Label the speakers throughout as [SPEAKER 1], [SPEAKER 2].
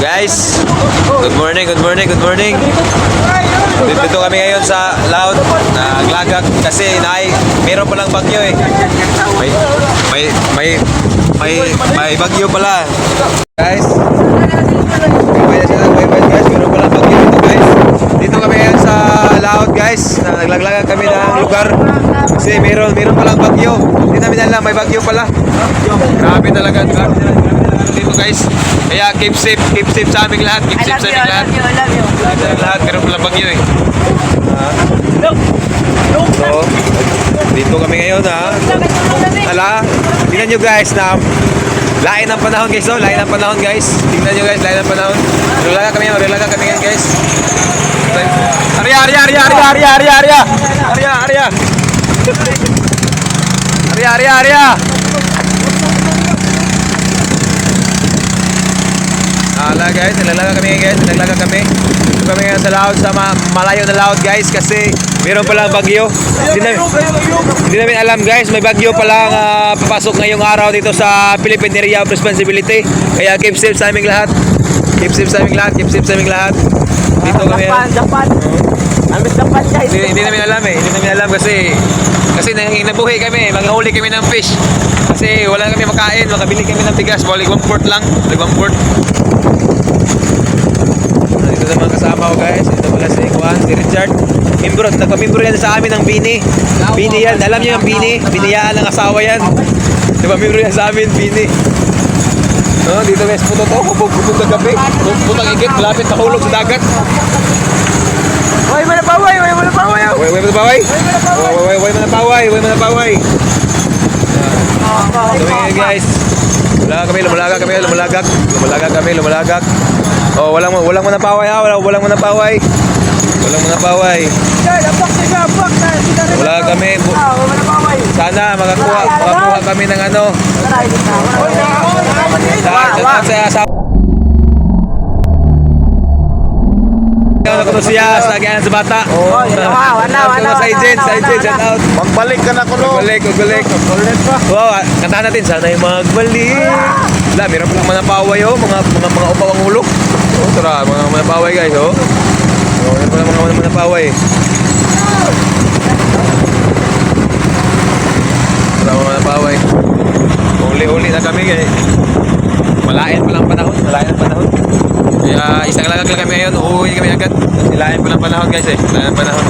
[SPEAKER 1] Guys, good morning, good morning, good morning. Dito kami ngayon sa Laut, Glagak kasi meron palang bagyo eh. May bagyo pala. Guys, meron palang bagyo dito guys. Dito kami ngayon sa Laut guys. Naglaglagan kami ng lugar kasi meron palang bagyo. Hindi namin alam may bagyo pala. Grabe talaga dito guys. Kaya keep safe sa aming lahat. Keep safe sa aming lahat. Lahat meron palang bagyo eh. So, dito kami ngayon ha. Tingnan nyo guys na lain ng panahon guys, no? Lain ng panahon guys. Tingnan nyo guys, lain ng panahon. Relaga kami ngayon guys. Arya. Guys, naglaga kami. Dito kami ngayon sa Laut, sa malayo na Laut guys kasi meron palang bagyo. Hindi namin alam guys, may bagyo palang papasok ngayong araw dito sa Philippine Area of Responsibility. Kaya keep safe sa aming lahat. Keep safe sa aming lahat. Dito kami.
[SPEAKER 2] Japan. Japan guys.
[SPEAKER 1] Hindi namin alam kasi nabuhay kami, manghuli kami ng fish. Kasi wala kami makain, makabili kami ng bigas, balik 1 quart lang, 1 quart. Dito sa mga kasama ko guys, ito pala si Juan, si Richard. Nagpamimbro yan sa amin ng Bini. Bini yan, alam niyo yung Bini? Biniyaan ng asawa yan. Nagpamimbro yan sa amin, Bini. No, dito guys, puto to, hubog ng gabi. Putang igit, malapit na hulog sa dagat.
[SPEAKER 2] Way mo na paway.
[SPEAKER 1] Way mo na paway. Kami guys. Lumalaga kami. Oh, walang mo na paway ha. Walang mo na paway. Wala kami. Sana makakuha kami ng ano. Sa ano siya sa gyan sa bata. Sa agent, shout out.
[SPEAKER 3] Magbalik ka na kuno.
[SPEAKER 1] Magbalik. Wow, kantahan natin sana'y magbalik. Wala, meron pa lang manapaway oh, mga upawang ulo. Oh, tara, mga manapaway guys oh. Meron pa lang mga manapaway. Tara, mga manapaway. Uli na kami guys. Malain pa lang panahon. Kaya isang lagag lang kami ngayon, uuwi kami agad. Silahin pa ng panahon guys eh. Silahin ng panahon.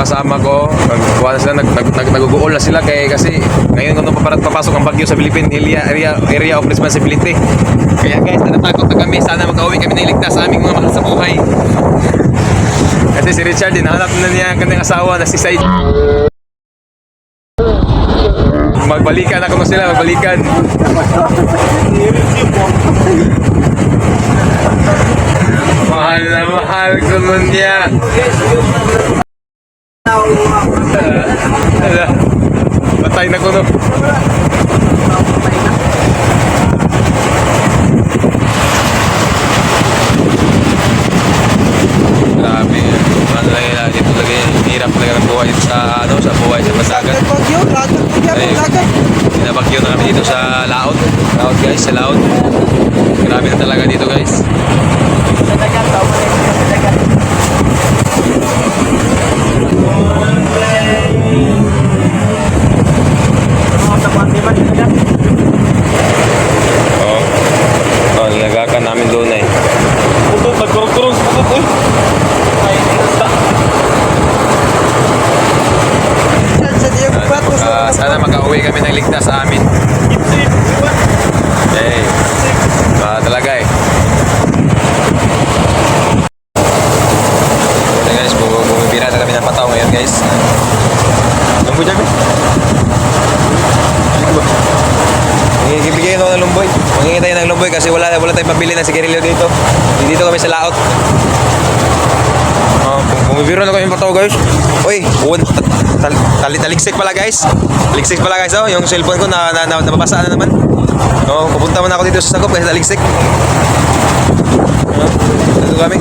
[SPEAKER 1] Kasama ko, nag-uol na sila kasi ngayon kung papasok ang bagyo sa Philippine Area of Responsibility. Kaya guys, natatakot na kami, sana makauwi kami ng ligtas sa aming mga mahal sa buhay. Kasi si Richard, hinahanap na niya ang kanyang asawa na si Said. Magbalikan ako sila, mahal na mahal ko nun niya. Patay na ko no. Grabe. Dito lagi hirap talaga ng buhay sa buhay sa Basagan. Binabagyo na kami dito sa Laut guys, sa Laut. Grabe na talaga dito guys. Nilagakan namin doon eh.
[SPEAKER 3] Nagkurong sa puto eh.
[SPEAKER 1] Sana makauwi kami ng ligtas sa amin. Talaga eh. Okay guys, bumibira na kami ng pataw ngayon guys. Lumboy dyan Bigyan ko ng lumboy. Mangingi tayo ng lumboy kasi wala tayong pabili ng sigarilyo dito. Dito kami sa Laut. Bumibiro na kami pa to guys. Uy, taliksik pala guys. Taliksik pala guys oh. Yung cellphone ko nababasa na naman. Oh, pupunta man ako dito sa Sagop kasi taliksik. Dito kami.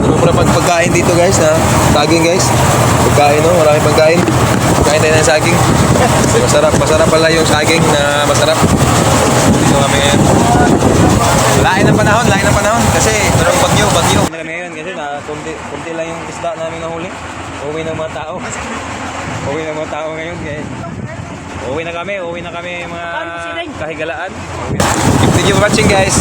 [SPEAKER 1] Ano pala pagkain dito guys ha. Saging guys. Pagkain oh, maraming pagkain. Pagkain tayo ng saging. Masarap pala yung saging na masarap. Dito kami ngayon. Lain ng panahon kasi merong bagyo. Na kami ngayon kasi kunti lang yung isda namin nahuli. Uwi ng mga tao ngayon guys. Uwi na kami mga kahigalaan. Thank you for watching guys.